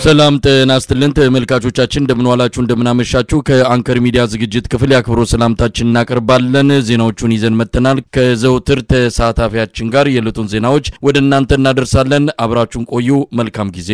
ሰላም ጤና ይስጥልን ተመልካቾቻችን እንደምን ዋላችሁ እንደምን አመሻችሁ ከአንከር ሚዲያ ዝግጅት ክፍል ያክብሮ ሰላምታችንን እናቀርባለን ዜናዎቹን ይዘን መጥተናል ከዘውትር ተሳታፊያችን ጋር የዕለቱን ዜናዎች ወደ እናንተ እናደርሳለን አብራችሁን ቆዩ መልካም ጊዜ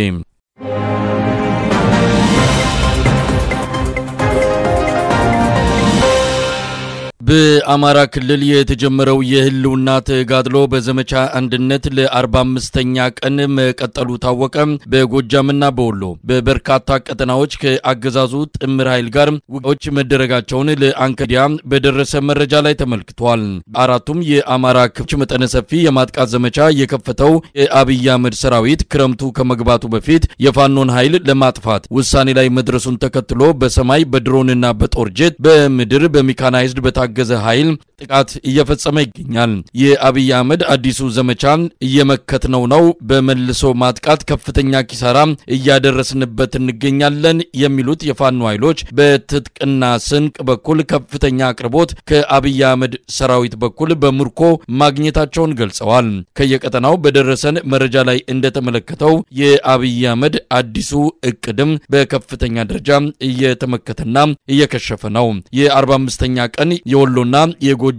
በአማራ ክልል የተጀመረው የህልውና ተጋድሎ በዘመቻ አንድነት ለ45ኛ ቀን መቀጠሉ ታወቀ በጎጃምና በወሎ በበርካታ ቀጠናዎች ከአገዛዙ ጥምር ኃይል ጋር ውጊያዎች መደረጋቸውን ለአንከዲያ በደረሰ መረጃ ላይ ተመልክቷል አራቱም የአማራ ክፍች መጠነ ሰፊ የማጥቃት ዘመቻ የከፈተው የአብይ አህመድ ሰራዊት ክረምቱ ከመግባቱ በፊት የፋኖን ኃይል ለማጥፋት ውሳኔ ላይ መድረሱን ተከትሎ በሰማይ በድሮንና በጦር ጄት በምድር በሜካናይዝድ በታገዘ ኃይል ጥቃት እየፈጸመ ይገኛል የአብይ አህመድ አዲሱ ዘመቻን እየመከተነው በመልሶ ማጥቃት ከፍተኛ ኪሳራ እያደረስንበት እንገኛለን የሚሉት የፋኖ ኃይሎች በትጥቅና ስንቅ በኩል ከፍተኛ አቅርቦት ከአብይ አህመድ ሰራዊት በኩል በምርኮ ማግኘታቸውን ገልጸዋል ከየቀጠናው በደረሰን መረጃ ላይ እንደተመለከተው የአብይ አህመድ አዲሱ እቅድም በከፍተኛ ደረጃ እየተመከተና እየከሸፈ ነው የ45ኛ ቀን የወሎና የጎጃም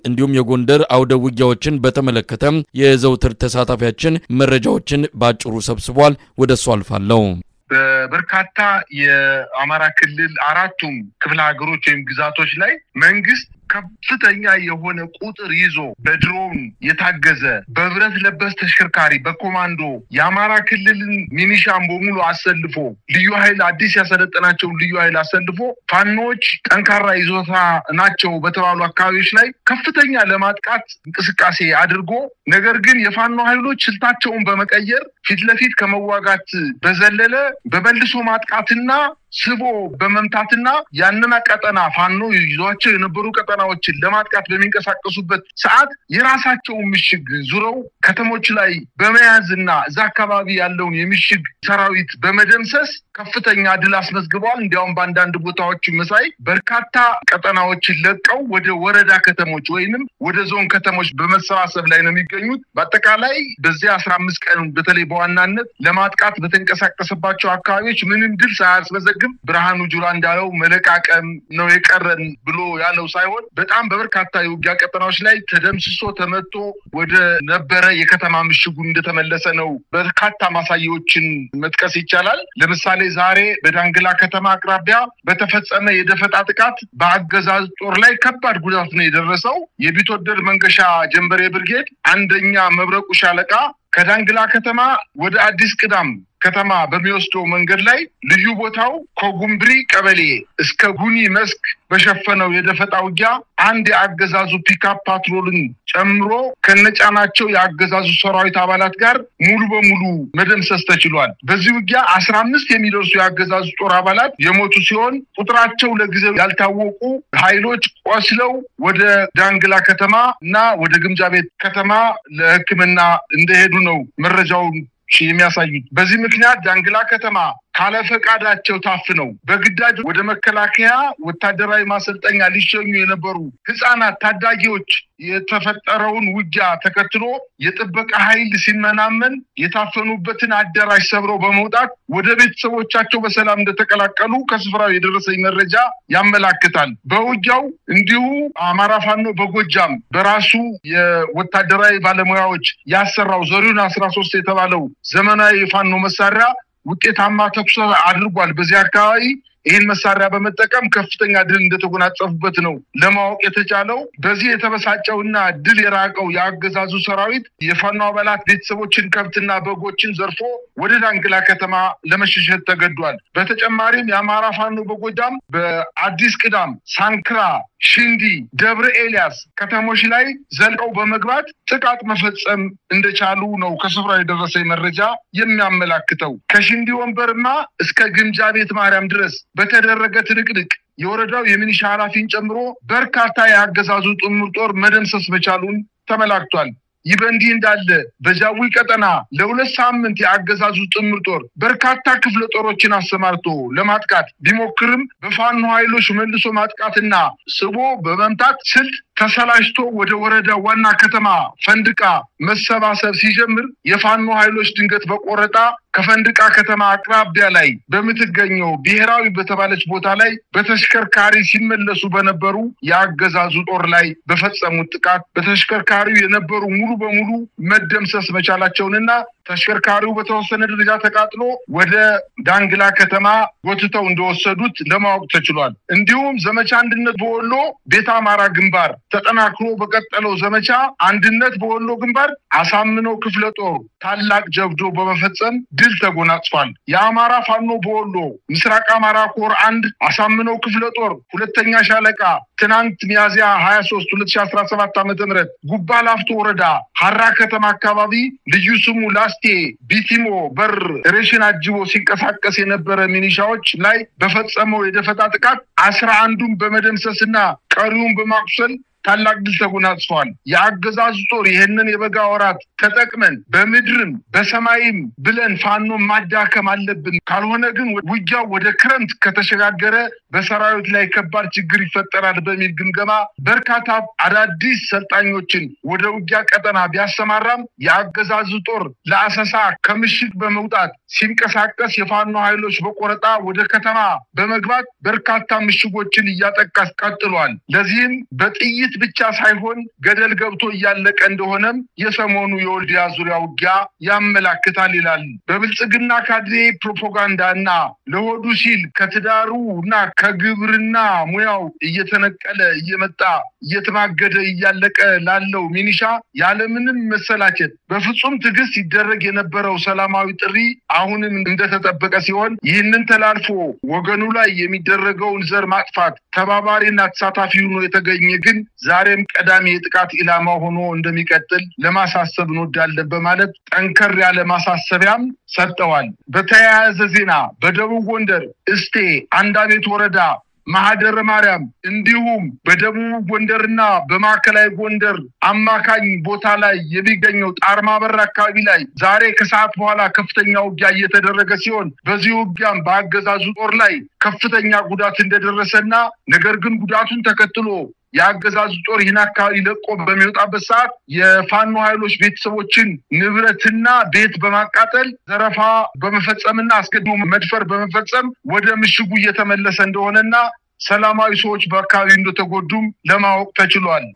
እንዲሁም የጎንደር አውደ ውጊያዎችን በተመለከተ የዘውትር ተሳታፊያችን መረጃዎችን ባጭሩ ሰብስቧል ወደሱ አልፋለሁ በበርካታ የአማራ ክልል አራቱም ክፍለ ሀገሮች ወይም ግዛቶች ላይ መንግስት ከፍተኛ የሆነ ቁጥር ይዞ በድሮን የታገዘ በብረት ለበስ ተሽከርካሪ በኮማንዶ የአማራ ክልልን ሚኒሻን በሙሉ አሰልፎ ልዩ ኃይል አዲስ ያሰለጠናቸው ልዩ ኃይል አሰልፎ ፋኖች ጠንካራ ይዞታ ናቸው በተባሉ አካባቢዎች ላይ ከፍተኛ ለማጥቃት እንቅስቃሴ አድርጎ ነገር ግን የፋኖ ኃይሎች ስልታቸውን በመቀየር ፊት ለፊት ከመዋጋት በዘለለ በመልሶ ማጥቃትና ስቦ በመምታትና ያንና ቀጠና ፋኖ ይዟቸው የነበሩ ቀጠናዎችን ለማጥቃት በሚንቀሳቀሱበት ሰዓት የራሳቸው ምሽግ ዙረው ከተሞች ላይ በመያዝና እዛ አካባቢ ያለውን የምሽግ ሰራዊት በመደምሰስ ከፍተኛ ድል አስመዝግበዋል እንዲያውም በአንዳንድ ቦታዎች መሳይ በርካታ ቀጠናዎችን ለቀው ወደ ወረዳ ከተሞች ወይንም ወደ ዞን ከተሞች በመሰባሰብ ላይ ነው የሚገኙት በአጠቃላይ በዚህ 15 ቀን በተለይ በዋናነት ለማጥቃት በተንቀሳቀሰባቸው አካባቢዎች ምንም ድል ሳያስመዘግብ ብርሃኑ ጁላ እንዳለው መለቃቀም ነው የቀረን ብሎ ያለው ሳይሆን በጣም በበርካታ የውጊያ ቀጠናዎች ላይ ተደምስሶ ተመቶ ወደ ነበረ የከተማ ምሽጉ እንደተመለሰ ነው በርካታ ማሳያዎችን መጥቀስ ይቻላል ለምሳሌ ዛሬ በዳንግላ ከተማ አቅራቢያ በተፈጸመ የደፈጣ ጥቃት በአገዛዝ ጦር ላይ ከባድ ጉዳት ነው የደረሰው የቢትወደድ መንገሻ ጀንበሬ ብርጌድ አንደኛ መብረቁ ሻለቃ ከዳንግላ ከተማ ወደ አዲስ ቅዳም ከተማ በሚወስደው መንገድ ላይ ልዩ ቦታው ኮጉምብሪ ቀበሌ እስከ ጉኒ መስክ በሸፈነው የደፈጣ ውጊያ አንድ የአገዛዙ ፒካፕ ፓትሮልን ጨምሮ ከነጫናቸው የአገዛዙ ሰራዊት አባላት ጋር ሙሉ በሙሉ መደምሰስ ተችሏል በዚህ ውጊያ 15 የሚደርሱ የአገዛዙ ጦር አባላት የሞቱ ሲሆን ቁጥራቸው ለጊዜው ያልታወቁ ኃይሎች ቆስለው ወደ ዳንግላ ከተማ እና ወደ ግምጃ ቤት ከተማ ለሕክምና እንደሄዱ ነው መረጃው የሚያሳዩት በዚህ ምክንያት ዳንግላ ከተማ ካለፈቃዳቸው ታፍነው በግዳጅ ወደ መከላከያ ወታደራዊ ማሰልጠኛ ሊሸኙ የነበሩ ህፃናት ታዳጊዎች የተፈጠረውን ውጊያ ተከትሎ የጥበቃ ኃይል ሲመናመን የታፈኑበትን አዳራሽ ሰብረው በመውጣት ወደ ቤተሰቦቻቸው በሰላም እንደተቀላቀሉ ከስፍራው የደረሰኝ መረጃ ያመላክታል በውጊያው እንዲሁ አማራ ፋኖ በጎጃም በራሱ የወታደራዊ ባለሙያዎች ያሰራው ዘሪውን 13 የተባለው ዘመናዊ ፋኖ መሳሪያ ውጤታማ ተኩስ አድርጓል በዚህ አካባቢ ይህን መሳሪያ በመጠቀም ከፍተኛ ድል እንደተጎናጸፉበት ነው ለማወቅ የተቻለው በዚህ የተበሳጨውና ድል የራቀው የአገዛዙ ሰራዊት የፋኖ አባላት ቤተሰቦችን ከብትና በጎችን ዘርፎ ወደ ዳንግላ ከተማ ለመሸሸት ተገዷል በተጨማሪም የአማራ ፋኖ በጎጃም በአዲስ ቅዳም ሳንክራ ሽንዲ ደብረ ኤልያስ ከተሞች ላይ ዘልቀው በመግባት ጥቃት መፈጸም እንደቻሉ ነው ከስፍራው የደረሰኝ መረጃ የሚያመላክተው ከሽንዲ ወንበርማ እስከ ግምጃ ቤት ማርያም ድረስ በተደረገ ትንቅንቅ የወረዳው የሚኒሻ ኃላፊን ጨምሮ በርካታ የአገዛዙ ጥምር ጦር መደምሰስ መቻሉን ተመላክቷል ይበንዲ እንዳለ በጃዊ ቀጠና ለሁለት ሳምንት የአገዛዙ ጥምር ጦር በርካታ ክፍለ ጦሮችን አሰማርቶ ለማጥቃት ቢሞክርም በፋኖ ኃይሎች መልሶ ማጥቃትና ስቦ በመምታት ስልት ተሰላሽቶ ወደ ወረዳ ዋና ከተማ ፈንድቃ መሰባሰብ ሲጀምር የፋኖ ኃይሎች ድንገት በቆረጣ ከፈንድቃ ከተማ አቅራቢያ ላይ በምትገኘው ብሔራዊ በተባለች ቦታ ላይ በተሽከርካሪ ሲመለሱ በነበሩ ያገዛዙ ጦር ላይ በፈጸሙት ጥቃት በተሽከርካሪው የነበሩ ሙሉ በሙሉ መደምሰስ መቻላቸውንና ተሽከርካሪው በተወሰነ ደረጃ ተቃጥሎ ወደ ዳንግላ ከተማ ጎትተው እንደወሰዱት ለማወቅ ተችሏል። እንዲሁም ዘመቻ አንድነት በወሎ ቤተ አማራ ግንባር ተጠናክሮ በቀጠለው ዘመቻ አንድነት በወሎ ግንባር አሳምነው ክፍለ ጦር ታላቅ ጀብዶ በመፈጸም ድል ተጎናጽፏል። የአማራ ፋኖ በወሎ ምስራቅ አማራ ኮር 1 አሳምነው ክፍለ ጦር ሁለተኛ ሻለቃ ትናንት ሚያዝያ 23 2017 ዓ.ም ጉባ ላፍቶ ወረዳ ሐራ ከተማ አካባቢ ልዩ ስሙ ላስቴ ቢቲሞ በር ሬሽን አጅቦ ሲንቀሳቀስ የነበረ ሚኒሻዎች ላይ በፈጸመው የደፈጣ ጥቃት 11ዱን በመደምሰስና ቀሪውን በማቁሰል ታላቅ ድል ተጎናጽፏል። የአገዛዙ ጦር ይሄንን የበጋ ወራት ተጠቅመን በምድርም በሰማይም ብለን ፋኖ ማዳከም አለብን፣ ካልሆነ ግን ውጊያው ወደ ክረምት ከተሸጋገረ በሰራዊት ላይ ከባድ ችግር ይፈጠራል በሚል ግምገማ በርካታ አዳዲስ ሰልጣኞችን ወደ ውጊያ ቀጠና ቢያሰማራም የአገዛዙ ጦር ለአሰሳ ከምሽግ በመውጣት ሲንቀሳቀስ የፋኖ ኃይሎች በቆረጣ ወደ ከተማ በመግባት በርካታ ምሽጎችን እያጠቃ ቀጥሏል። ለዚህም በጥይት ብቻ ሳይሆን ገደል ገብቶ እያለቀ እንደሆነም የሰሞኑ የወልዲያ ዙሪያ ውጊያ ያመላክታል ይላል። በብልጽግና ካድሬ ፕሮፓጋንዳና ለሆዱ ሲል ከትዳሩና ከግብርና ሙያው እየተነቀለ እየመጣ እየተማገደ እያለቀ ላለው ሚኒሻ ያለምንም መሰላቸት በፍጹም ትግስት ይደረግ የነበረው ሰላማዊ ጥሪ አሁንም እንደተጠበቀ ሲሆን ይህንን ተላልፎ ወገኑ ላይ የሚደረገውን ዘር ማጥፋት ተባባሪና ተሳታፊ ሆኖ የተገኘ ግን ዛሬም ቀዳሚ የጥቃት ኢላማ ሆኖ እንደሚቀጥል ለማሳሰብ እንወዳለን በማለት ጠንከር ያለ ማሳሰቢያም ሰጥተዋል። በተያያዘ ዜና በደቡብ ጎንደር እስቴ አንዳቤት ወረዳ ማህደረ ማርያም እንዲሁም በደቡብ ጎንደርና በማዕከላዊ ጎንደር አማካኝ ቦታ ላይ የሚገኘው ጣርማበር አካባቢ ላይ ዛሬ ከሰዓት በኋላ ከፍተኛ ውጊያ እየተደረገ ሲሆን በዚህ ውጊያም በአገዛዙ ጦር ላይ ከፍተኛ ጉዳት እንደደረሰና ነገር ግን ጉዳቱን ተከትሎ የአገዛዙ ጦር ይህን አካባቢ ለቆ በሚወጣበት ሰዓት የፋኖ ኃይሎች ቤተሰቦችን ንብረትና ቤት በማቃጠል ዘረፋ በመፈጸምና አስገድዶ መድፈር በመፈጸም ወደ ምሽጉ እየተመለሰ እንደሆነና ሰላማዊ ሰዎች በአካባቢው እንደተጎዱም ለማወቅ ተችሏል።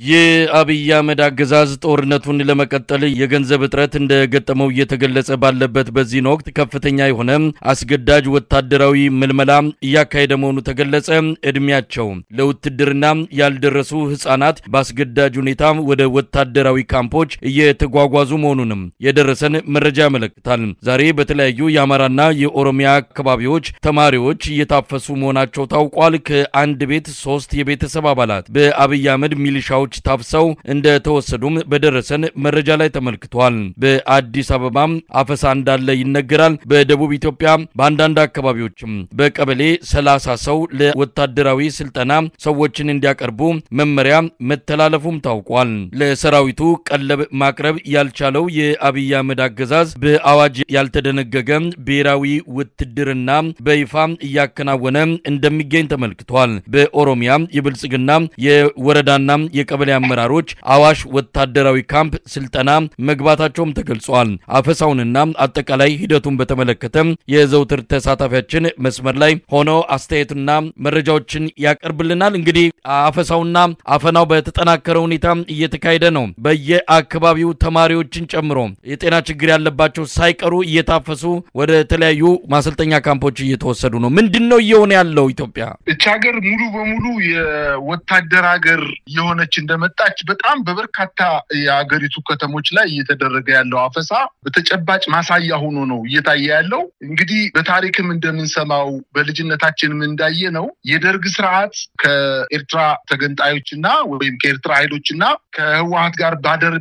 የአብይ አህመድ አገዛዝ ጦርነቱን ለመቀጠል የገንዘብ እጥረት እንደገጠመው እየተገለጸ ባለበት በዚህ ወቅት ከፍተኛ የሆነ አስገዳጅ ወታደራዊ ምልመላ እያካሄደ መሆኑ ተገለጸ። እድሜያቸው ለውትድርና ያልደረሱ ህፃናት በአስገዳጅ ሁኔታ ወደ ወታደራዊ ካምፖች እየተጓጓዙ መሆኑንም የደረሰን መረጃ ያመለክታል። ዛሬ በተለያዩ የአማራና የኦሮሚያ አካባቢዎች ተማሪዎች እየታፈሱ መሆናቸው ታውቋል። ከአንድ ቤት 3 የቤተሰብ አባላት በአብይ አህመድ ሚሊሻዎች ታፍሰው እንደተወሰዱም በደረሰን መረጃ ላይ ተመልክቷል። በአዲስ አበባ አፈሳ እንዳለ ይነገራል። በደቡብ ኢትዮጵያ በአንዳንድ አካባቢዎችም በቀበሌ 30 ሰው ለወታደራዊ ስልጠና ሰዎችን እንዲያቀርቡ መመሪያ መተላለፉም ታውቋል። ለሰራዊቱ ቀለብ ማቅረብ ያልቻለው የአብይ አህመድ አገዛዝ በአዋጅ ያልተደነገገ ብሔራዊ ውትድርና በይፋ እያከናወነ እንደሚገኝ ተመልክቷል። በኦሮሚያ የብልጽግና የወረዳና የቀበሌ አመራሮች አዋሽ ወታደራዊ ካምፕ ስልጠና መግባታቸውም ተገልጿል። አፈሳውንና አጠቃላይ ሂደቱን በተመለከተ የዘውትር ተሳታፊያችን መስመር ላይ ሆኖ አስተያየቱና መረጃዎችን ያቀርብልናል። እንግዲህ አፈሳውና አፈናው በተጠናከረ ሁኔታ እየተካሄደ ነው። በየአካባቢው ተማሪዎችን ጨምሮ የጤና ችግር ያለባቸው ሳይቀሩ እየታፈሱ ወደ ተለያዩ ማሰልጠኛ ካምፖች እየተወሰዱ ነው። ምንድነው እየሆነ ያለው? ኢትዮጵያ እቺ ሀገር ሙሉ በሙሉ የወታደር ሀገር የሆነች እንደመጣች በጣም በበርካታ የሀገሪቱ ከተሞች ላይ እየተደረገ ያለው አፈሳ በተጨባጭ ማሳያ ሆኖ ነው እየታየ ያለው። እንግዲህ በታሪክም እንደምንሰማው በልጅነታችንም እንዳየ ነው የደርግ ስርዓት ከኤርትራ ተገንጣዮችና ወይም ከኤርትራ ኃይሎችና ከህወሓት ጋር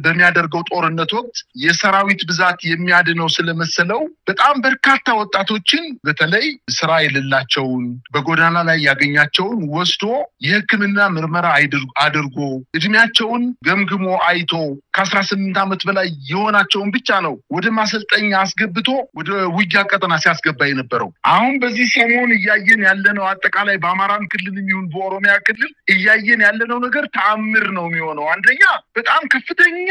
በሚያደርገው ጦርነት ወቅት የሰራዊት ብዛት የሚያድነው ስለመሰለው በጣም በርካታ ወጣቶችን በተለይ ስራ የሌላቸውን በጎዳና ላይ ያገኛቸውን ወስዶ የሕክምና ምርመራ አድርጎ እድሜያቸው እድሜያቸውን ገምግሞ አይቶ ከ18 ዓመት በላይ የሆናቸውን ብቻ ነው ወደ ማሰልጠኛ አስገብቶ ወደ ውጊያ ቀጠና ሲያስገባ የነበረው። አሁን በዚህ ሰሞን እያየን ያለነው አጠቃላይ በአማራም ክልል ይሁን በኦሮሚያ ክልል እያየን ያለነው ነገር ተአምር ነው የሚሆነው። አንደኛ በጣም ከፍተኛ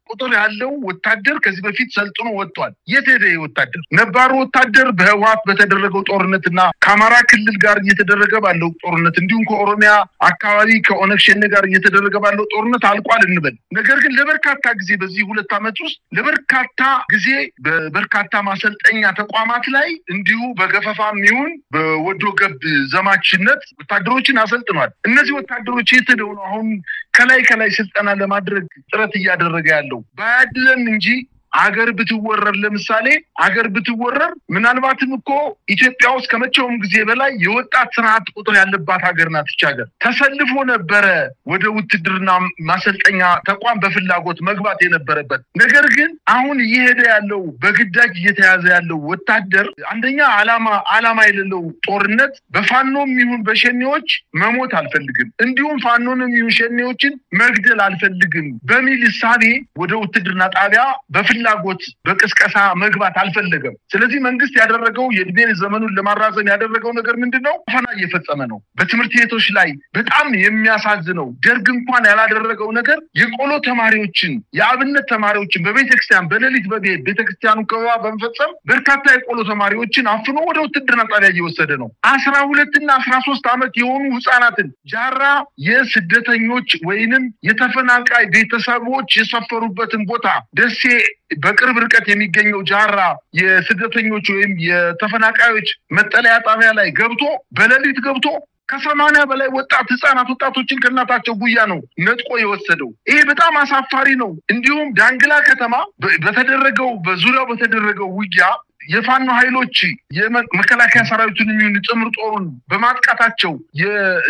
ቁጥር ያለው ወታደር ከዚህ በፊት ሰልጥኖ ወጥቷል። የት ሄደ ወታደር? ነባሩ ወታደር በህወሓት በተደረገው ጦርነትና ከአማራ ክልል ጋር እየተደረገ ባለው ጦርነት እንዲሁም ከኦሮሚያ አካባቢ ከኦነግ ሸኔ ጋር እየተደረገ ባለው ጦርነት አልቋል እንበል። ነገር ግን ለበርካታ ጊዜ በዚህ 2 ዓመት ውስጥ ለበርካታ ጊዜ በበርካታ ማሰልጠኛ ተቋማት ላይ እንዲሁ በገፈፋም ይሁን በወዶ ገብ ዘማችነት ወታደሮችን አሰልጥኗል። እነዚህ ወታደሮች የት ሄደው ነው አሁን ከላይ ስልጠና ለማድረግ ጥረት እያደረገ ያለው? ባያድለን እንጂ አገር ብትወረር ለምሳሌ አገር ብትወረር ምናልባትም እኮ ኢትዮጵያ ውስጥ ከመቼውም ጊዜ በላይ የወጣት ስርዓት ቁጥር ያለባት ሀገር ናት። ሀገር ተሰልፎ ነበረ ወደ ውትድርና ማሰልጠኛ ተቋም በፍላጎት መግባት የነበረበት። ነገር ግን አሁን እየሄደ ያለው በግዳጅ እየተያዘ ያለው ወታደር አንደኛ ዓላማ የሌለው ጦርነት በፋኖም ይሁን በሸኔዎች መሞት አልፈልግም፣ እንዲሁም ፋኖንም ይሁን ሸኔዎችን መግደል አልፈልግም በሚል እሳቤ ወደ ውትድርና ጣቢያ በፍላጎት በቅስቀሳ መግባት አልፈለገም። ስለዚህ መንግስት ያደረገው የእድሜ ዘመኑን ለማራዘም ያደረገው ነገር ምንድነው? ፈና እየፈጸመ ነው። በትምህርት ቤቶች ላይ በጣም የሚያሳዝነው ደርግ እንኳን ያላደረገው ነገር የቆሎ ተማሪዎችን የአብነት ተማሪዎችን በቤተክርስቲያን በሌሊት በቤተክርስቲያኑ ከበባ በመፈጸም በርካታ የቆሎ ተማሪዎችን አፍኖ ወደ ውትድርና ጣቢያ እየወሰደ ነው። 12 እና 13 ዓመት የሆኑ ህፃናትን ጃራ የስደተኞች ወይንም የተፈናቃይ ቤተሰቦች የሰፈሩበትን ቦታ ደሴ በቅርብ ርቀት የሚገኘው ጃራ የስደተኞች ወይም የተፈናቃዮች መጠለያ ጣቢያ ላይ ገብቶ በሌሊት ገብቶ ከ80 በላይ ወጣቶችን ከእናታቸው ጉያ ነው ነጥቆ የወሰደው። ይሄ በጣም አሳፋሪ ነው። እንዲሁም ዳንግላ ከተማ በዙሪያው በተደረገው ውጊያ የፋኖ ኃይሎች የመከላከያ ሰራዊቱን የሚሆን ጥምር ጦሩን በማጥቃታቸው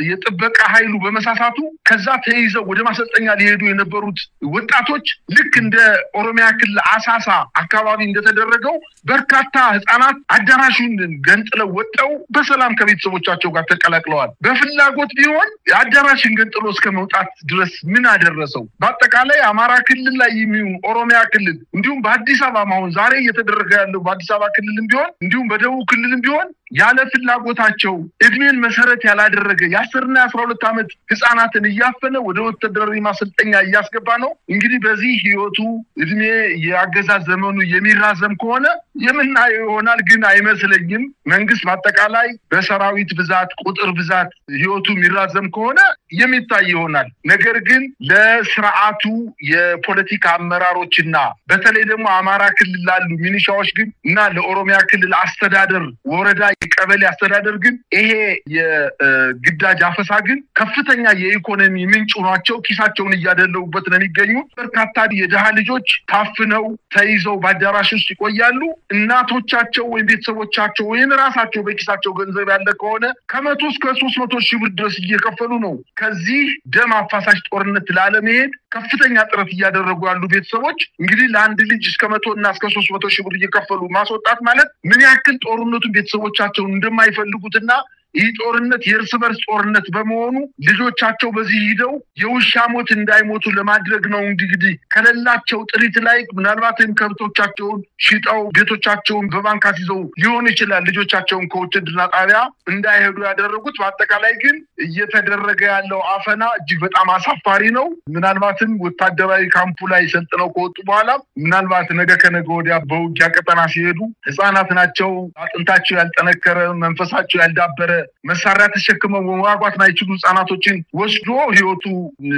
የጥበቃ ኃይሉ በመሳሳቱ ከዛ ተይዘው ወደ ማሰልጠኛ ሊሄዱ የነበሩት ወጣቶች ልክ እንደ ኦሮሚያ ክልል አሳሳ አካባቢ እንደተደረገው በርካታ ህፃናት አዳራሹን ገንጥለው ወጣው በሰላም ከቤተሰቦቻቸው ጋር ተቀላቅለዋል። በፍላጎት ቢሆን አዳራሽን ገንጥሎ እስከ መውጣት ድረስ ምን አደረሰው? በአጠቃላይ አማራ ክልል ላይ የሚሆን ኦሮሚያ ክልል እንዲሁም በአዲስ አበባ አሁን ዛሬ እየተደረገ ያለው በአዲስ አበባ ክልልም ቢሆን እንዲሁም በደቡብ ክልልም ቢሆን ያለ ፍላጎታቸው እድሜን መሰረት ያላደረገ የ10 እና 12 ዓመት ህፃናትን እያፈነ ወደ ወታደራዊ ማሰልጠኛ እያስገባ ነው። እንግዲህ በዚህ ህይወቱ እድሜ የአገዛዝ ዘመኑ የሚራዘም ከሆነ የምናየው ይሆናል፣ ግን አይመስለኝም። መንግስት በአጠቃላይ በሰራዊት ብዛት ቁጥር ብዛት ህይወቱ የሚራዘም ከሆነ የሚታይ ይሆናል። ነገር ግን ለስርዓቱ የፖለቲካ አመራሮችና በተለይ ደግሞ አማራ ክልል ላሉ ሚኒሻዎች ግን እና ለኦሮሚያ ክልል አስተዳደር ወረዳ የቀበሌ አስተዳደር ግን ይሄ የግዳጅ አፈሳ ግን ከፍተኛ የኢኮኖሚ ምንጭ ሆኗቸው ኪሳቸውን እያደለውበት ነው የሚገኙ። በርካታ የደሃ ልጆች ታፍነው ተይዘው በአዳራሽ ውስጥ ይቆያሉ። እናቶቻቸው ወይም ቤተሰቦቻቸው ወይም ራሳቸው በኪሳቸው ገንዘብ ያለ ከሆነ ከ100 እስከ 300 ሺህ ብር ድረስ እየከፈሉ ነው ከዚህ ደም አፋሳሽ ጦርነት ላለመሄድ ከፍተኛ ጥረት እያደረጉ ያሉ ቤተሰቦች እንግዲህ ለአንድ ልጅ እስከ 100 እና እስከ 300 ሺህ ብር እየከፈሉ ማስወጣት ማለት ምን ያክል ጦርነቱን ቤተሰቦቻቸውን እንደማይፈልጉትና ይህ ጦርነት የእርስ በርስ ጦርነት በመሆኑ ልጆቻቸው በዚህ ሂደው የውሻ ሞት እንዳይሞቱ ለማድረግ ነው። እንግዲህ ከሌላቸው ጥሪት ላይ ምናልባትም ከብቶቻቸውን ሽጠው ቤቶቻቸውን በባንክ አስይዘው ሊሆን ይችላል ልጆቻቸውን ከውትድርና ጣቢያ እንዳይሄዱ ያደረጉት። በአጠቃላይ ግን እየተደረገ ያለው አፈና እጅግ በጣም አሳፋሪ ነው። ምናልባትም ወታደራዊ ካምፑ ላይ ሰልጥነው ከወጡ በኋላ ምናልባት ነገ ከነገ ወዲያ በውጊያ ቀጠና ሲሄዱ ህፃናት ናቸው፣ አጥንታቸው ያልጠነከረ መንፈሳቸው ያልዳበረ መሳሪያ ተሸክመው መዋጋት ማይችሉ ህፃናቶችን ወስዶ ህይወቱ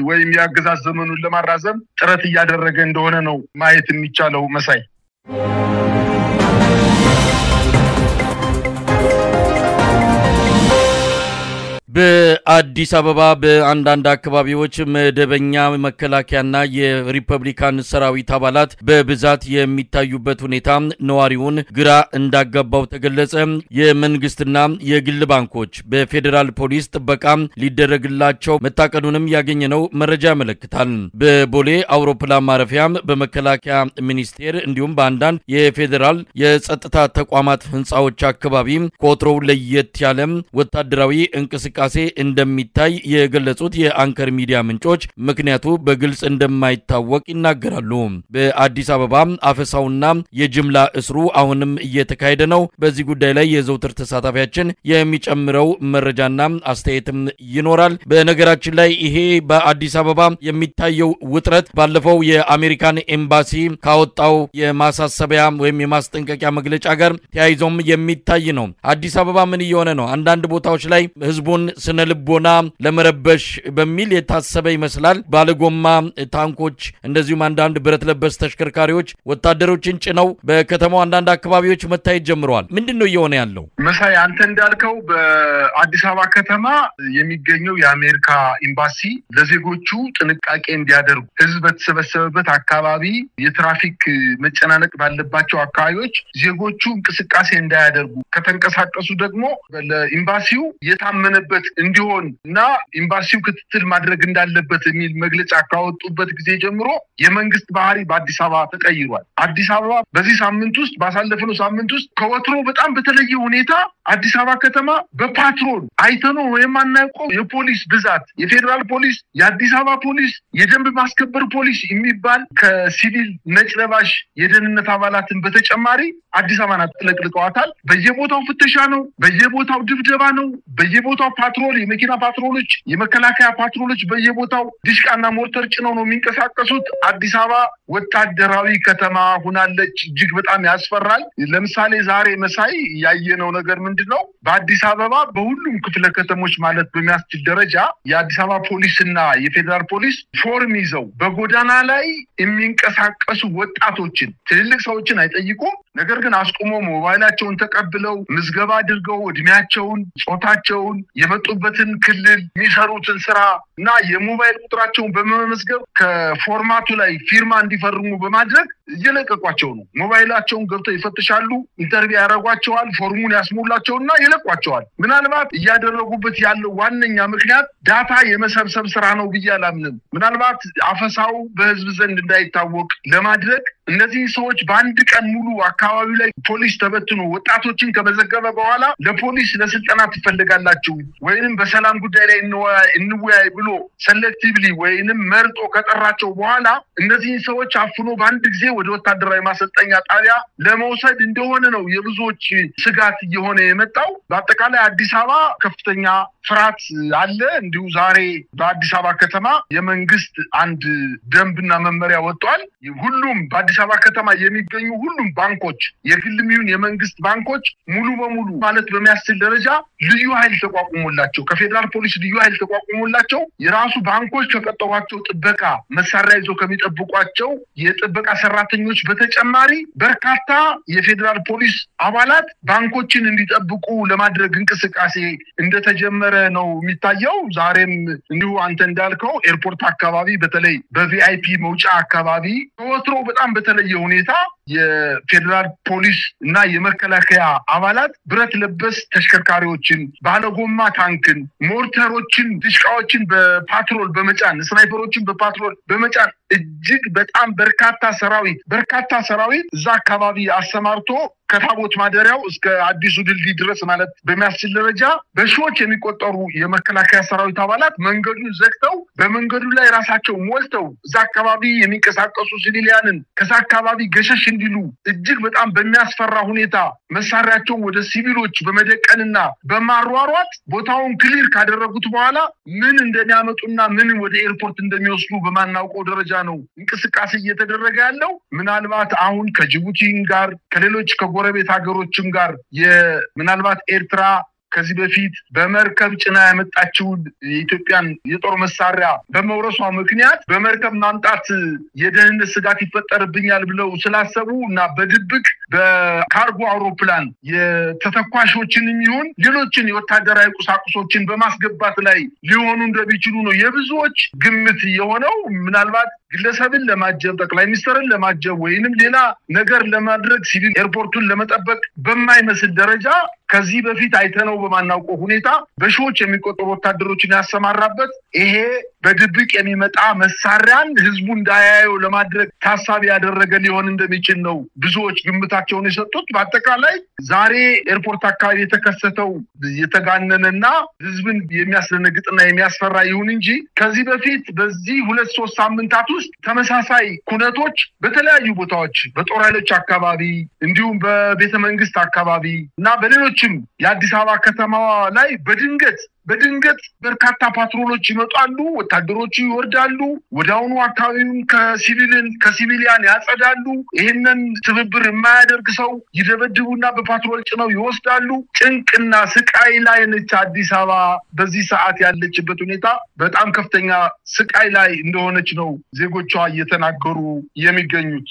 ወይም ያገዛዝ ዘመኑን ለማራዘም ጥረት እያደረገ እንደሆነ ነው ማየት የሚቻለው። መሳይ በአዲስ አበባ በአንዳንድ አካባቢዎች መደበኛ መከላከያና የሪፐብሊካን ሰራዊት አባላት በብዛት የሚታዩበት ሁኔታ ነዋሪውን ግራ እንዳጋባው ተገለጸ። የመንግስትና የግል ባንኮች በፌደራል ፖሊስ ጥበቃ ሊደረግላቸው መታቀዱንም ያገኘነው መረጃ ያመለክታል። በቦሌ አውሮፕላን ማረፊያ በመከላከያ ሚኒስቴር እንዲሁም በአንዳንድ የፌደራል የጸጥታ ተቋማት ህንጻዎች አካባቢ ቆጥረው ለየት ያለ ወታደራዊ እንቅስቃሴ እንቅስቃሴ እንደሚታይ የገለጹት የአንከር ሚዲያ ምንጮች ምክንያቱ በግልጽ እንደማይታወቅ ይናገራሉ። በአዲስ አበባ አፈሳውና የጅምላ እስሩ አሁንም እየተካሄደ ነው። በዚህ ጉዳይ ላይ የዘውትር ተሳታፊያችን የሚጨምረው መረጃና አስተያየትም ይኖራል። በነገራችን ላይ ይሄ በአዲስ አበባ የሚታየው ውጥረት ባለፈው የአሜሪካን ኤምባሲ ካወጣው የማሳሰቢያ ወይም የማስጠንቀቂያ መግለጫ ጋር ተያይዞም የሚታይ ነው። አዲስ አበባ ምን እየሆነ ነው? አንዳንድ ቦታዎች ላይ ህዝቡን ስነልቦና ለመረበሽ በሚል የታሰበ ይመስላል። ባለጎማ ታንኮች እንደዚሁም አንዳንድ ብረት ለበስ ተሽከርካሪዎች ወታደሮችን ጭነው በከተማው አንዳንድ አካባቢዎች መታየት ጀምረዋል። ምንድነው እየሆነ ያለው? መሳይ አንተ እንዳልከው በአዲስ አበባ ከተማ የሚገኘው የአሜሪካ ኤምባሲ ለዜጎቹ ጥንቃቄ እንዲያደርጉ ህዝብ በተሰበሰበበት አካባቢ የትራፊክ መጨናነቅ ባለባቸው አካባቢዎች ዜጎቹ እንቅስቃሴ እንዳያደርጉ ከተንቀሳቀሱ ደግሞ ለኤምባሲው የታመነበት እንዲሆን እና ኤምባሲው ክትትል ማድረግ እንዳለበት የሚል መግለጫ ካወጡበት ጊዜ ጀምሮ የመንግስት ባህሪ በአዲስ አበባ ተቀይሯል። አዲስ አበባ በዚህ ሳምንት ውስጥ ባሳለፈው ሳምንት ውስጥ ከወትሮ በጣም በተለየ ሁኔታ አዲስ አበባ ከተማ በፓትሮል አይተነው የማናውቀው የፖሊስ ብዛት የፌደራል ፖሊስ፣ የአዲስ አበባ ፖሊስ፣ የደንብ ማስከበር ፖሊስ የሚባል ከሲቪል ነጭ ለባሽ የደህንነት አባላትን በተጨማሪ አዲስ አበባን አጥለቅልቀዋታል። በየቦታው ፍተሻ ነው፣ በየቦታው ድብደባ ነው፣ በየቦታው ፓትሮል፣ የመኪና ፓትሮሎች፣ የመከላከያ ፓትሮሎች በየቦታው ዲሽቃና ሞርተር ጭነው ነው የሚንቀሳቀሱት። አዲስ አበባ ወታደራዊ ከተማ ሆናለች። እጅግ በጣም ያስፈራል። ለምሳሌ ዛሬ መሳይ ያየነው ነገር ምንድነው? በአዲስ አበባ በሁሉም ክፍለ ከተሞች ማለት በሚያስችል ደረጃ የአዲስ አበባ ፖሊስና የፌደራል ፖሊስ ፎርም ይዘው በጎዳና ላይ የሚንቀሳቀሱ ወጣቶችን ትልልቅ ሰዎችን አይጠይቁም። ነገር ግን አስቆሞ ሞባይላቸውን ተቀብለው ምዝገባ አድርገው እድሜያቸውን፣ ጾታቸውን፣ የመጡበትን ክልል፣ የሚሰሩትን ስራ እና የሞባይል ቁጥራቸውን በመመዝገብ ከፎርማቱ ላይ ፊርማ እንዲፈርሙ በማድረግ እየለቀቋቸው ነው። ሞባይላቸውን ገብተው ይፈትሻሉ፣ ኢንተርቪው ያደርጓቸዋል፣ ፎርሙን ያስሞላቸውና ይለቋቸዋል። ምናልባት እያደረጉበት ያለው ዋነኛ ምክንያት ዳታ የመሰብሰብ ስራ ነው ብዬ አላምንም። ምናልባት አፈሳው በህዝብ ዘንድ እንዳይታወቅ ለማድረግ እነዚህ ሰዎች በአንድ ቀን ሙሉ አካባቢው ላይ ፖሊስ ተበትኖ ወጣቶችን ከመዘገበ በኋላ ለፖሊስ ለስልጠና ትፈልጋላችሁ ወይንም በሰላም ጉዳይ ላይ እንወያይ ብሎ ሰሌክቲቭሊ ወይንም መርጦ ከጠራቸው በኋላ እነዚህ ሰዎች አፍኖ በአንድ ጊዜ ወደ ወታደራዊ ማሰልጠኛ ጣቢያ ለመውሰድ እንደሆነ ነው የብዙዎች ስጋት እየሆነ የመጣው። በአጠቃላይ አዲስ አበባ ከፍተኛ ፍርሃት አለ። እንዲሁ ዛሬ በአዲስ አበባ ከተማ የመንግስት አንድ ደንብና መመሪያ ወጥቷል። ሁሉም በአዲስ አበባ ከተማ የሚገኙ ሁሉም ባንኮች የግልም ይሁን የመንግስት ባንኮች ሙሉ በሙሉ ማለት በሚያስችል ደረጃ ልዩ ኃይል ተቋቁሞላቸው ከፌደራል ፖሊስ ልዩ ኃይል ተቋቁሞላቸው የራሱ ባንኮች ከቀጠሯቸው ጥበቃ መሳሪያ ይዘው ከሚጠብቋቸው የጥበቃ ሰራተኞች በተጨማሪ በርካታ የፌደራል ፖሊስ አባላት ባንኮችን እንዲጠብቁ ለማድረግ እንቅስቃሴ እንደተጀመረ ነው የሚታየው። ዛሬም እንዲሁ አንተ እንዳልከው ኤርፖርት አካባቢ በተለይ በቪአይፒ መውጫ አካባቢ ወትሮ በጣም በተለየ ሁኔታ የፌደራል ፖሊስ እና የመከላከያ አባላት ብረት ለበስ ተሽከርካሪዎችን፣ ባለጎማ ታንክን፣ ሞርተሮችን፣ ዲሽቃዎችን በፓትሮል በመጫን ስናይፐሮችን በፓትሮል በመጫን እጅግ በጣም በርካታ ሰራዊት እዛ አካባቢ አሰማርቶ ከታቦት ማደሪያው እስከ አዲሱ ድልድይ ድረስ ማለት በሚያስችል ደረጃ በሺዎች የሚቆጠሩ የመከላከያ ሰራዊት አባላት መንገዱን ዘግተው በመንገዱ ላይ ራሳቸው ሞልተው እዛ አካባቢ የሚንቀሳቀሱ ሲቪሊያንን ከዛ አካባቢ ገሸሽ እንዲሉ እጅግ በጣም በሚያስፈራ ሁኔታ መሳሪያቸውን ወደ ሲቪሎች በመደቀንና በማሯሯጥ ቦታውን ክሊር ካደረጉት በኋላ ምን እንደሚያመጡና ምን ወደ ኤርፖርት እንደሚወስዱ በማናውቀው ደረጃ ነው እንቅስቃሴ እየተደረገ ያለው። ምናልባት አሁን ከጅቡቲ ጋር ከሌሎች ከጎረቤት ሀገሮችም ጋር ምናልባት ኤርትራ ከዚህ በፊት በመርከብ ጭና ያመጣችው የኢትዮጵያን የጦር መሳሪያ በመውረሷ ምክንያት በመርከብ ማምጣት የደህንነት ስጋት ይፈጠርብኛል ብለው ስላሰቡ እና በድብቅ በካርጎ አውሮፕላን የተተኳሾችን ይሁን ሌሎችን የወታደራዊ ቁሳቁሶችን በማስገባት ላይ ሊሆኑ እንደሚችሉ ነው የብዙዎች ግምት የሆነው። ምናልባት ግለሰብን ለማጀብ ጠቅላይ ሚኒስትርን ለማጀብ ወይንም ሌላ ነገር ለማድረግ ሲቪል ኤርፖርቱን ለመጠበቅ በማይመስል ደረጃ ከዚህ በፊት አይተነው በማናውቀው ሁኔታ በሺዎች የሚቆጠሩ ወታደሮችን ያሰማራበት ይሄ በድብቅ የሚመጣ መሳሪያን ህዝቡ እንዳያየው ለማድረግ ታሳቢ ያደረገ ሊሆን እንደሚችል ነው ብዙዎች ግምታቸውን የሰጡት። በአጠቃላይ ዛሬ ኤርፖርት አካባቢ የተከሰተው የተጋነነና ህዝብን የሚያስደነግጥና የሚያስፈራ ይሁን እንጂ ከዚህ በፊት በዚህ 2-3 ሳምንታት ውስጥ ተመሳሳይ ኩነቶች በተለያዩ ቦታዎች በጦር ኃይሎች አካባቢ እንዲሁም በቤተ መንግስት አካባቢ እና በሌሎችም የአዲስ አበባ ከተማ ላይ በድንገት በርካታ ፓትሮሎች ይመጣሉ፣ ወታደሮች ይወርዳሉ፣ ወዳውኑ አካባቢውን ከሲቪሊያን ያጸዳሉ። ይሄንን ትብብር የማያደርግ ሰው ይደበድቡና በፓትሮል ጭነው ይወስዳሉ። ጭንቅና ስቃይ ላይ ነች አዲስ አበባ በዚህ ሰዓት ያለችበት ሁኔታ በጣም ከፍተኛ ስቃይ ላይ እንደሆነች ነው ዜጎቿ እየተናገሩ የሚገኙት።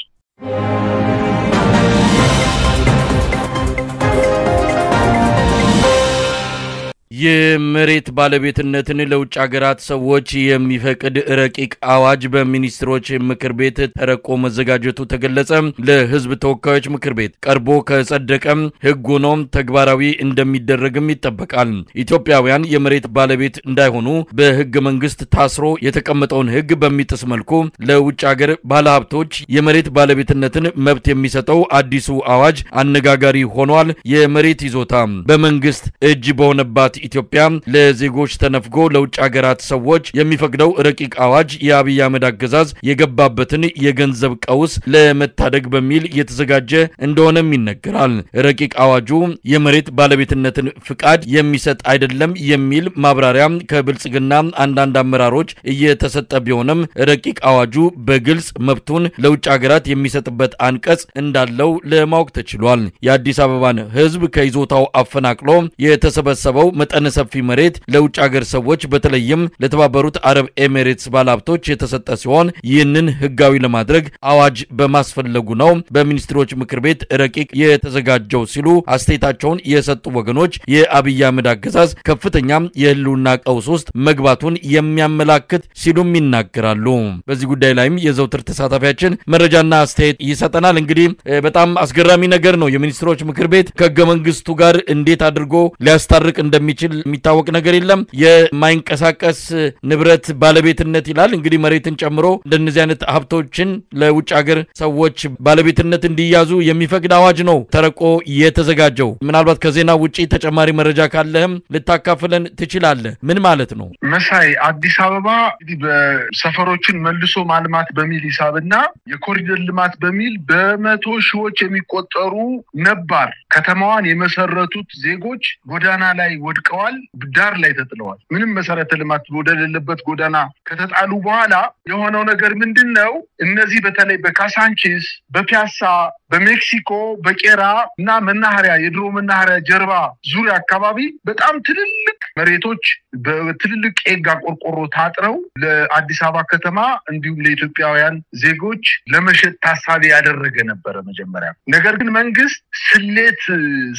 የመሬት ባለቤትነትን ለውጭ ሀገራት ሰዎች የሚፈቅድ ረቂቅ አዋጅ በሚኒስትሮች ምክር ቤት ተረቆ መዘጋጀቱ ተገለጸ። ለሕዝብ ተወካዮች ምክር ቤት ቀርቦ ከጸደቀ ሕግ ሆኖ ተግባራዊ እንደሚደረግም ይጠበቃል። ኢትዮጵያውያን የመሬት ባለቤት እንዳይሆኑ በሕገ መንግስት ታስሮ የተቀመጠውን ሕግ በሚጥስ መልኩ ለውጭ ሀገር ባለሀብቶች የመሬት ባለቤትነትን መብት የሚሰጠው አዲሱ አዋጅ አነጋጋሪ ሆኗል። የመሬት ይዞታ በመንግስት እጅ በሆነባት ኢትዮጵያ ለዜጎች ተነፍጎ ለውጭ ሀገራት ሰዎች የሚፈቅደው ረቂቅ አዋጅ የአብይ አህመድ አገዛዝ የገባበትን የገንዘብ ቀውስ ለመታደግ በሚል የተዘጋጀ እንደሆነም ይነገራል። ረቂቅ አዋጁ የመሬት ባለቤትነትን ፍቃድ የሚሰጥ አይደለም የሚል ማብራሪያ ከብልጽግና አንዳንድ አመራሮች እየተሰጠ ቢሆንም ረቂቅ አዋጁ በግልጽ መብቱን ለውጭ ሀገራት የሚሰጥበት አንቀጽ እንዳለው ለማወቅ ተችሏል። የአዲስ አበባን ሕዝብ ከይዞታው አፈናቅሎ የተሰበሰበው መጠነ ሰፊ መሬት ለውጭ ሀገር ሰዎች በተለይም ለተባበሩት አረብ ኤሚሬትስ ባለሀብቶች የተሰጠ ሲሆን ይህንን ህጋዊ ለማድረግ አዋጅ በማስፈለጉ ነው በሚኒስትሮች ምክር ቤት ረቂቅ የተዘጋጀው ሲሉ አስተያየታቸውን የሰጡ ወገኖች የአብይ አህመድ አገዛዝ ከፍተኛ የህልውና ቀውስ ውስጥ መግባቱን የሚያመላክት ሲሉም ይናገራሉ። በዚህ ጉዳይ ላይም የዘውትር ተሳታፊያችን መረጃና አስተያየት ይሰጠናል። እንግዲህ በጣም አስገራሚ ነገር ነው። የሚኒስትሮች ምክር ቤት ከህገ መንግስቱ ጋር እንዴት አድርጎ ሊያስታርቅ እንደሚችል የሚታወቅ ነገር የለም። የማይንቀሳቀስ ንብረት ባለቤትነት ይላል። እንግዲህ መሬትን ጨምሮ እንደነዚህ አይነት ሀብቶችን ለውጭ ሀገር ሰዎች ባለቤትነት እንዲያዙ የሚፈቅድ አዋጅ ነው ተረቆ የተዘጋጀው። ምናልባት ከዜና ውጪ ተጨማሪ መረጃ ካለህም ልታካፍለን ትችላለህ። ምን ማለት ነው? መሳይ አዲስ አበባ እንግዲህ በሰፈሮችን መልሶ ማልማት በሚል ሂሳብና የኮሪደር ልማት በሚል በመቶ ሺዎች የሚቆጠሩ ነባር ከተማዋን የመሰረቱት ዜጎች ጎዳና ላይ ወድቀዋል፣ ዳር ላይ ተጥለዋል። ምንም መሰረተ ልማት ወደሌለበት ጎዳና ከተጣሉ በኋላ የሆነው ነገር ምንድነው? እነዚህ በተለይ በካሳንቺስ፣ በፒያሳ፣ በሜክሲኮ፣ በቄራ እና መናኸሪያ የድሮ መናኸሪያ ጀርባ ዙሪያ አካባቢ በጣም ትልልቅ መሬቶች በትልልቅ ኤጋ ቆርቆሮ ታጥረው ለአዲስ አበባ ከተማ እንዲሁም ለኢትዮጵያውያን ዜጎች ለመሸጥ ታሳቢ ያደረገ ነበር መጀመሪያ። ነገር ግን መንግስት ስሌት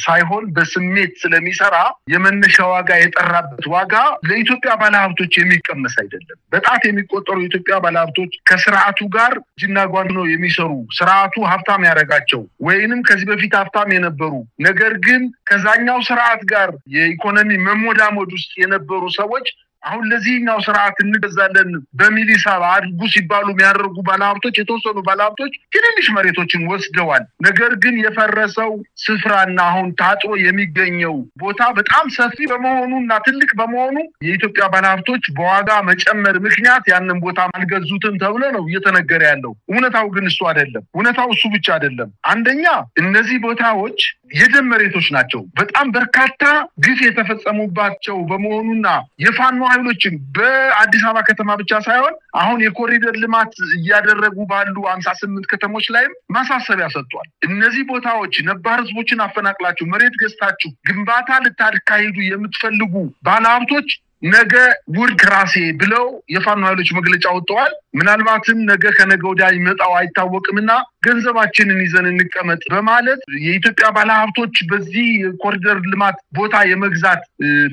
ሳይሆን በስሜት ስለሚሰራ የመነሻ ዋጋ የጠራበት ዋጋ ለኢትዮጵያ ባለሀብቶች የሚቀመስ አይደለም። በጣት የሚቆጠሩ የኢትዮጵያ ባለሀብቶች ከስርዓቱ ጋር ጅና ጓንት ነው የሚሰሩ። ስርዓቱ ሀብታም ያደረጋቸው ወይንም ከዚህ በፊት ሀብታም የነበሩ ነገር ግን ከዛኛው ስርዓት ጋር የኢኮኖሚ መሞዳሞድ ውስጥ የነበሩ ሰዎች አሁን ለዚህኛው ስርዓት እንገዛለን በሚል ሂሳብ አድርጉ ሲባሉ የሚያደርጉ ባለሀብቶች የተወሰኑ ባለሀብቶች ትንንሽ መሬቶችን ወስደዋል። ነገር ግን የፈረሰው ስፍራና አሁን ታጥሮ የሚገኘው ቦታ በጣም ሰፊ በመሆኑና ትልቅ በመሆኑ የኢትዮጵያ ባለሀብቶች በዋጋ መጨመር ምክንያት ያንን ቦታ አልገዙትም ተብሎ ነው እየተነገረ ያለው። እውነታው ግን እሱ አይደለም። እውነታው እሱ ብቻ አይደለም። አንደኛ እነዚህ ቦታዎች የደም መሬቶች ናቸው። በጣም በርካታ ግፍ የተፈጸሙባቸው በመሆኑና የፋኖ ኃይሎችን በአዲስ አበባ ከተማ ብቻ ሳይሆን አሁን የኮሪደር ልማት እያደረጉ ባሉ 58 ከተሞች ላይም ማሳሰቢያ ሰጥቷል። እነዚህ ቦታዎች ነባር ህዝቦችን አፈናቅላችሁ መሬት ገዝታችሁ ግንባታ ልታካሂዱ የምትፈልጉ ባለሀብቶች ነገ ውርድ ራሴ ብለው የፋኖ ኃይሎች መግለጫ ወጥተዋል። ምናልባትም ነገ ከነገ ወዲያ ይመጣው አይታወቅምና ገንዘባችንን ይዘን እንቀመጥ በማለት የኢትዮጵያ ባለሀብቶች በዚህ ኮሪደር ልማት ቦታ የመግዛት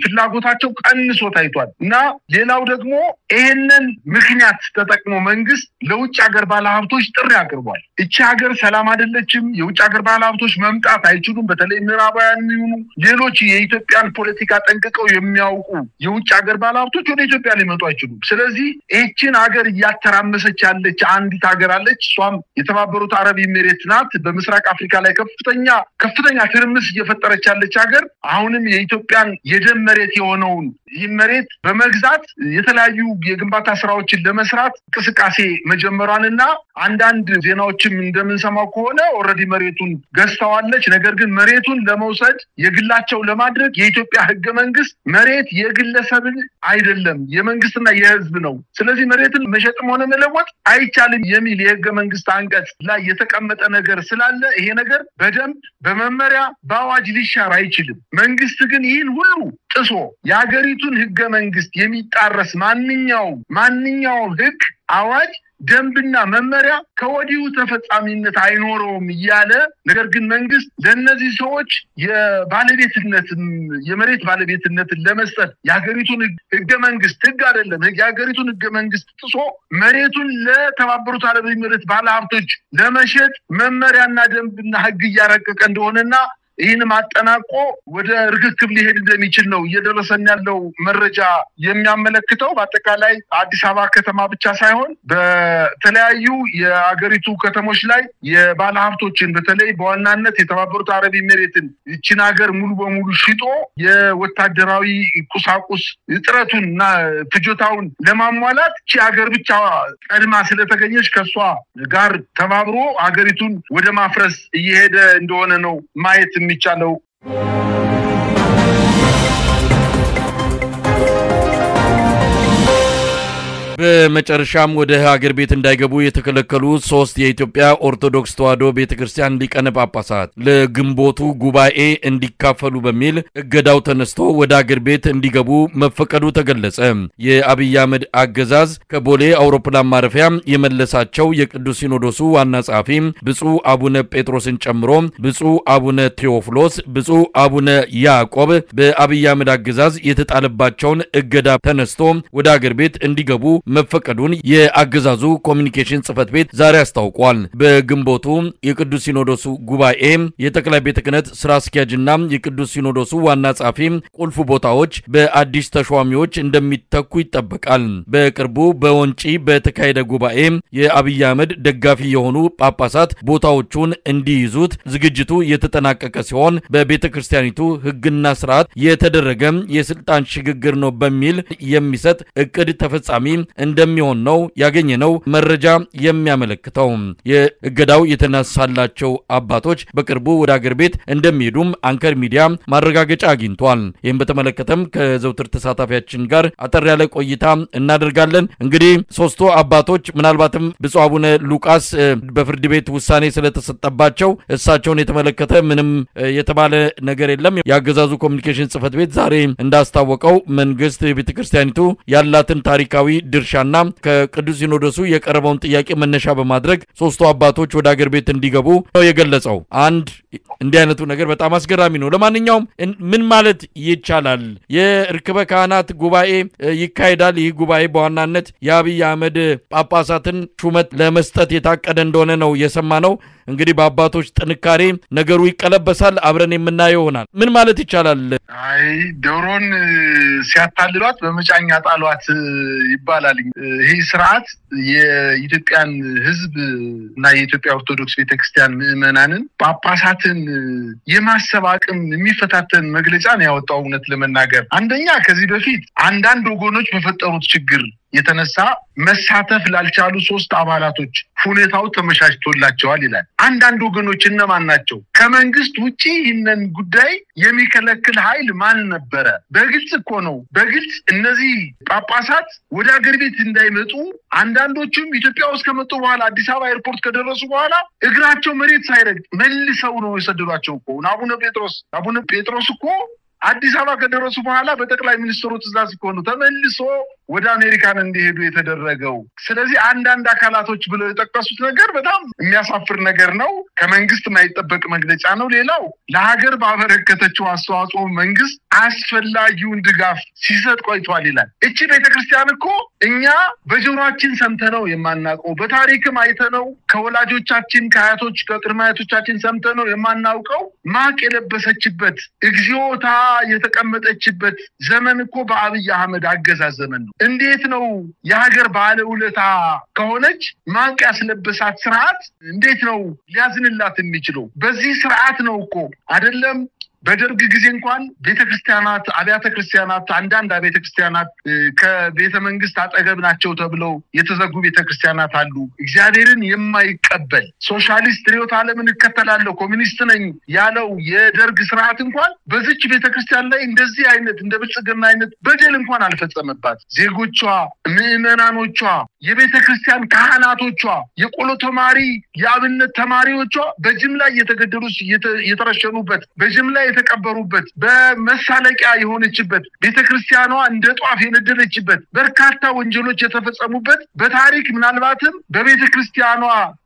ፍላጎታቸው ቀንሶ ታይቷል። እና ሌላው ደግሞ ይሄንን ምክንያት ተጠቅሞ መንግስት ለውጭ ሀገር ባለሀብቶች ጥሪ አቅርቧል። እቺ ሀገር ሰላም አይደለችም፣ የውጭ ሀገር ባለሀብቶች መምጣት አይችሉም። በተለይ ምዕራባውያን የሚሆኑ ሌሎች የኢትዮጵያን ፖለቲካ ጠንቅቀው የሚያውቁ የውጭ ሀገር ባለሀብቶች ወደ ኢትዮጵያ ሊመጡ አይችሉም። ስለዚህ እቺን ሀገር እያተራመሰች ያለች አንዲት ሀገር አለች። እሷም የተባበሩት አረብ ኤሚሬት ናት። በምስራቅ አፍሪካ ላይ ከፍተኛ ትርምስ እየፈጠረች ያለች ሀገር አሁንም የኢትዮጵያን የደም መሬት የሆነውን ይህ መሬት በመግዛት የተለያዩ የግንባታ ስራዎችን ለመስራት እንቅስቃሴ መጀመሯንና አንዳንድ ዜናዎችም እንደምንሰማው ከሆነ ኦልሬዲ መሬቱን ገዝተዋለች። ነገር ግን መሬቱን ለመውሰድ የግላቸው ለማድረግ የኢትዮጵያ ህገ መንግስት መሬት የግለሰብን አይደለም የመንግስትና የህዝብ ነው፣ ስለዚህ መሬትን መሸጥም ሆነ መለወጥ አይቻልም የሚል የህገ መንግስት አንቀጽ ላይ የተቀመጠ ነገር ስላለ ይሄ ነገር በደንብ በመመሪያ በአዋጅ ሊሻር አይችልም። መንግስት ግን ይህን ሁሉ ጥሶ የሀገሪቱን ህገ መንግስት የሚጣረስ ማንኛውም ህግ፣ አዋጅ፣ ደንብና መመሪያ ከወዲሁ ተፈጻሚነት አይኖረውም እያለ ነገር ግን መንግስት ለነዚህ ሰዎች የመሬት ባለቤትነትን ለመስጠት የሀገሪቱን ህገ መንግስት ህግ አይደለም የሀገሪቱን ህገ መንግስት ጥሶ መሬቱን ለተባበሩት አረብ ኤሚሬት ባለሀብቶች ለመሸጥ መመሪያና ደንብና ህግ እያረቀቀ እንደሆነና ይህን ማጠናቆ ወደ ርክክብ ሊሄድ እንደሚችል ነው እየደረሰን ያለው መረጃ የሚያመለክተው። በአጠቃላይ አዲስ አበባ ከተማ ብቻ ሳይሆን በተለያዩ የአገሪቱ ከተሞች ላይ የባለሀብቶችን በተለይ በዋናነት የተባበሩት አረብ ኤሚሬትን እቺን ሀገር ሙሉ በሙሉ ሽጦ የወታደራዊ ቁሳቁስ እጥረቱንና ፍጆታውን ለማሟላት እቺ ሀገር ብቻ ቀድማ ስለተገኘች ከሷ ጋር ተባብሮ ሀገሪቱን ወደ ማፍረስ እየሄደ እንደሆነ ነው ማየት የሚቻለው። በመጨረሻም ወደ ሀገር ቤት እንዳይገቡ የተከለከሉ 3 የኢትዮጵያ ኦርቶዶክስ ተዋሕዶ ቤተክርስቲያን ሊቃነ ጳጳሳት ለግንቦቱ ጉባኤ እንዲካፈሉ በሚል እገዳው ተነስቶ ወደ ሀገር ቤት እንዲገቡ መፈቀዱ ተገለጸ። የአብይ አህመድ አገዛዝ ከቦሌ አውሮፕላን ማረፊያ የመለሳቸው የቅዱስ ሲኖዶሱ ዋና ጸሐፊ ብፁዕ አቡነ ጴጥሮስን ጨምሮ ብፁዕ አቡነ ቴዎፍሎስ፣ ብፁዕ አቡነ ያዕቆብ በአብይ አህመድ አገዛዝ የተጣለባቸውን እገዳ ተነስቶ ወደ ሀገር ቤት እንዲገቡ መፈቀዱን የአገዛዙ ኮሚኒኬሽን ጽፈት ቤት ዛሬ አስታውቋል። በግንቦቱ የቅዱስ ሲኖዶሱ ጉባኤ የጠቅላይ ቤተ ክህነት ስራ አስኪያጅና የቅዱስ ሲኖዶሱ ዋና ጸሐፊ ቁልፍ ቦታዎች በአዲስ ተሿሚዎች እንደሚተኩ ይጠበቃል። በቅርቡ በወንጪ በተካሄደ ጉባኤ የአብይ አህመድ ደጋፊ የሆኑ ጳጳሳት ቦታዎቹን እንዲይዙት ዝግጅቱ የተጠናቀቀ ሲሆን በቤተ ክርስቲያኒቱ ሕግና ስርዓት የተደረገ የስልጣን ሽግግር ነው በሚል የሚሰጥ እቅድ ተፈጻሚ እንደሚሆን ነው ያገኘነው መረጃ የሚያመለክተው። የእገዳው የተነሳላቸው አባቶች በቅርቡ ወደ ሀገር ቤት እንደሚሄዱም አንከር ሚዲያ ማረጋገጫ አግኝቷል። ይህም በተመለከተም ከዘውትር ተሳታፊያችን ጋር አጠር ያለ ቆይታ እናደርጋለን። እንግዲህ 3ቱ አባቶች ምናልባትም ብፁዕ አቡነ ሉቃስ በፍርድ ቤት ውሳኔ ስለተሰጠባቸው እሳቸውን የተመለከተ ምንም የተባለ ነገር የለም። የአገዛዙ ኮሚኒኬሽን ጽፈት ቤት ዛሬ እንዳስታወቀው መንግስት ቤተክርስቲያኒቱ ያላትን ታሪካዊ ድርሻና ከቅዱስ ሲኖዶሱ የቀረበውን ጥያቄ መነሻ በማድረግ 3ቱ አባቶች ወደ ሀገር ቤት እንዲገቡ ነው የገለጸው። እንዲህ አይነቱ ነገር በጣም አስገራሚ ነው። ለማንኛውም ምን ማለት ይቻላል? የርክበ ካህናት ጉባኤ ይካሄዳል። ይህ ጉባኤ በዋናነት የአብይ አህመድ ጳጳሳትን ሹመት ለመስጠት የታቀደ እንደሆነ ነው የሰማነው። እንግዲህ በአባቶች ጥንካሬ ነገሩ ይቀለበሳል። አብረን የምናየው ይሆናል። ምን ማለት ይቻላል? ዶሮን ሲያታልሏት በመጫኛ ጣሏት ይባላል። ይህ ስርዓት የኢትዮጵያን ሕዝብ እና የኢትዮጵያ ኦርቶዶክስ ቤተክርስቲያን ምዕመናንን ጳጳሳትን የማሰብ አቅም የሚፈታተን መግለጫ ነው ያወጣው። እውነት ለመናገር አንደኛ ከዚህ በፊት አንዳንድ ወገኖች በፈጠሩት ችግር የተነሳ መሳተፍ ላልቻሉ 3 አባላቶች ሁኔታው ተመቻችቶላቸዋል ይላል። አንዳንድ ወገኖች እነማን ናቸው? ከመንግስት ውጪ ይህንን ጉዳይ የሚከለክል ኃይል ማን ነበረ? በግልጽ እኮ ነው። በግልጽ እነዚህ ጳጳሳት ወደ ሀገር ቤት እንዳይመጡ አንዳንዶቹም ኢትዮጵያ ውስጥ ከመጡ በኋላ አዲስ አበባ ኤርፖርት ከደረሱ በኋላ እግራቸው መሬት ሳይረግጥ መልሰው ነው የሰደዷቸው እኮ። አቡነ ጴጥሮስ እኮ አዲስ አበባ ከደረሱ በኋላ በጠቅላይ ሚኒስትሩ ትዕዛዝ እኮ ነው ተመልሶ ወደ አሜሪካን እንዲሄዱ የተደረገው? ስለዚህ አንዳንድ አካላቶች ብለው የጠቀሱት ነገር በጣም የሚያሳፍር ነገር ነው። ከመንግስት የማይጠበቅ መግለጫ ነው። ሌላው ለሀገር ባበረከተችው አስተዋጽኦ መንግስት አስፈላጊውን ድጋፍ ሲሰጥ ቆይቷል ይላል። እቺ ቤተክርስቲያን እኮ እኛ በጆሮአችን ሰምተነው የማናውቀው በታሪክም አይተነው ከወላጆቻችን ከአያቶች ከቅድመ አያቶቻችን ሰምተነው የማናውቀው ማቅ የለበሰችበት እግዚኦታ የተቀመጠችበት ዘመን እኮ በአብይ አህመድ አገዛዝ ዘመን ነው። እንዴት ነው የሀገር ባለውለታ ከሆነች ማቅ ያስለበሳት ስርዓት እንዴት ነው ሊያዝንላት የሚችለው? በዚህ ስርዓት ነው እኮ አይደለም በደርግ ጊዜ እንኳን ቤተክርስቲያናት አብያተ ክርስቲያናት አንዳንድ አብያተ ክርስቲያናት ከቤተ መንግስት አጠገብ ናቸው ተብለው የተዘጉ ቤተክርስቲያናት አሉ። እግዚአብሔርን የማይቀበል ሶሻሊስት ሪዮት ዓለምን እከተላለሁ ኮሚኒስት ነኝ ያለው የደርግ ስርዓት እንኳን በዚች ቤተክርስቲያን ላይ እንደዚህ አይነት እንደ ብልጽግና አይነት በደል እንኳን አልፈጸመባት። ዜጎቿ ምዕመናኖቿ የቤተክርስቲያን ካህናቶቿ የቆሎ ተማሪ የአብነት ተማሪዎቿ በጅምላ እየተገደሉ እየተረሸኑበት በጅምላ የተቀበሩበት በመሳለቂያ የሆነችበት ቤተክርስቲያኗ እንደ ጧፍ የነደለችበት በርካታ ወንጀሎች የተፈጸሙበት በታሪክ ምናልባትም በቤተክርስቲያኗ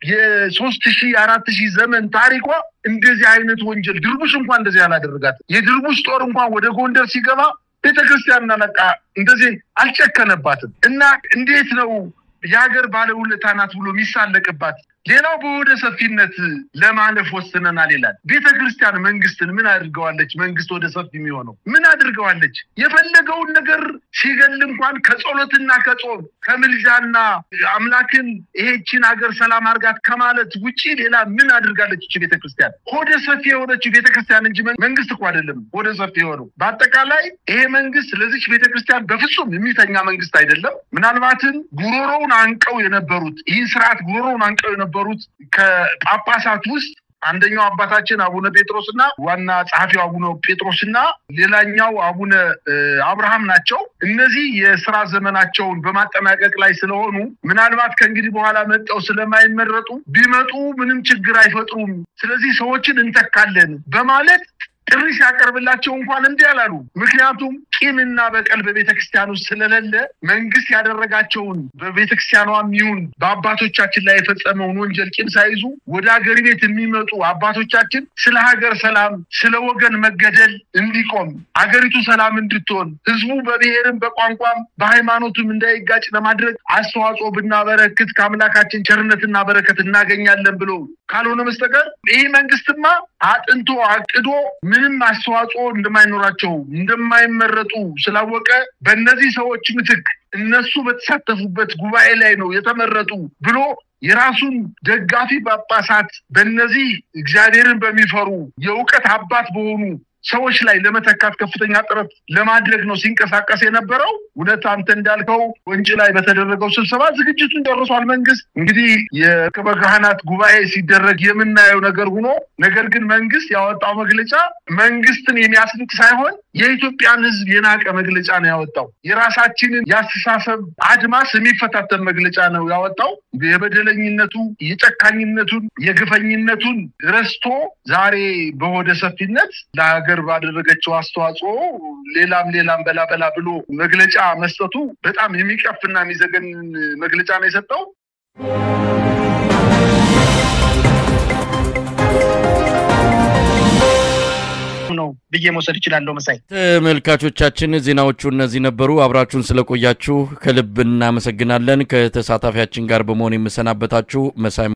የ3000 4000 ዘመን ታሪኳ እንደዚህ አይነት ወንጀል ድርቡሽ እንኳን እንደዚህ ያላደረጋት የድርቡሽ ጦር እንኳን ወደ ጎንደር ሲገባ ቤተክርስቲያንና ነቃ እንደዚህ አልጨከነባትም። እና እንዴት ነው የሀገር ባለውለታ ናት ብሎ የሚሳለቅባት? ሌላው በወደ ሰፊነት ለማለፍ ወስነናል ይላል። ቤተክርስቲያን መንግስትን ምን አድርገዋለች? መንግስት ወደ ሰፊ የሚሆነው ምን አድርገዋለች? የፈለገውን ነገር ሲገል እንኳን ከጾሎትና ከጾም ከምልጃና አምላክን ይሄችን ሀገር ሰላም አርጋት ከማለት ውጪ ሌላ ምን አድርጋለች እቺ ቤተክርስቲያን? ወደ ሰፊ የሆነች ቤተክርስቲያን እንጂ መንግስት እኮ አይደለም ወደ ሰፊ የሆነው። በአጠቃላይ ይሄ መንግስት ለዚች ቤተክርስቲያን በፍጹም የሚተኛ መንግስት አይደለም። ምናልባትም ጉሮሮውን አንቀው የነበሩት ይህን ስርዓት ጉሮሮውን አንቀው የነበሩት ከጳጳሳት ውስጥ አንደኛው አባታችን አቡነ ጴጥሮስና ዋና ጸሐፊው አቡነ ጴጥሮስና ሌላኛው አቡነ አብርሃም ናቸው። እነዚህ የሥራ ዘመናቸውን በማጠናቀቅ ላይ ስለሆኑ ምናልባት ከእንግዲህ በኋላ መጣው ስለማይመረጡ ቢመጡ ምንም ችግር አይፈጥሩም፣ ስለዚህ ሰዎችን እንተካለን በማለት ጥሪ ሲያቀርብላቸው እንኳን እንዲህ አላሉ። ምክንያቱም ቂምና በቀል በቤተክርስቲያኑ ስለሌለ መንግስት ያደረጋቸውን በቤተክርስቲያኗም ይሁን በአባቶቻችን ላይ የፈጸመውን ወንጀል ቂም ሳይዙ ወደ ሀገር ቤት የሚመጡ አባቶቻችን ስለ ሀገር ሰላም ስለ ወገን መገደል እንዲቆም ሀገሪቱ ሰላም እንድትሆን ህዝቡ በብሔርም በቋንቋም በሃይማኖቱም እንዳይጋጭ ለማድረግ አስተዋጽኦ ብናበረክት ከአምላካችን ቸርነትና በረከት እናገኛለን ብሎ ካልሆነ በስተቀር ይሄ መንግስትማ አጥንቶ አቅዶ ምንም አስተዋጽኦ እንደማይኖራቸው እንደማይመረጡ ስላወቀ በእነዚህ ሰዎች ምትክ እነሱ በተሳተፉበት ጉባኤ ላይ ነው የተመረጡ ብሎ የራሱን ደጋፊ ጳጳሳት በእነዚህ እግዚአብሔርን በሚፈሩ የእውቀት አባት በሆኑ ሰዎች ላይ ለመተካት ከፍተኛ ጥረት ለማድረግ ነው ሲንቀሳቀስ የነበረው። እውነት አንተ እንዳልከው ወንጭ ላይ በተደረገው ስብሰባ ዝግጅቱን ጨርሷል መንግስት። እንግዲህ የክብረ ካህናት ጉባኤ ሲደረግ የምናየው ነገር ሆኖ ነገር ግን መንግስት ያወጣው መግለጫ መንግስትን የሚያስንቅ ሳይሆን የኢትዮጵያን ህዝብ የናቀ መግለጫ ነው ያወጣው። የራሳችንን ያስተሳሰብ አድማስ የሚፈታተን መግለጫ ነው ያወጣው። የበደለኝነቱ የጨካኝነቱን የግፈኝነቱን ረስቶ ዛሬ በወደ ሰፊነት ለሀገር ባደረገችው አስተዋጽኦ ሌላም በላ ብሎ መግለጫ መስጠቱ በጣም የሚቀፍና የሚዘገን መግለጫ ነው የሰጠው። ነው ብዬ መውሰድ ይችላል። መሳይ ተመልካቾቻችን ዜናዎቹ እነዚህ ነበሩ። አብራችሁን ስለቆያችሁ ከልብ እናመሰግናለን። ከተሳታፊያችን ጋር በመሆን የምሰናበታችሁ መሳይ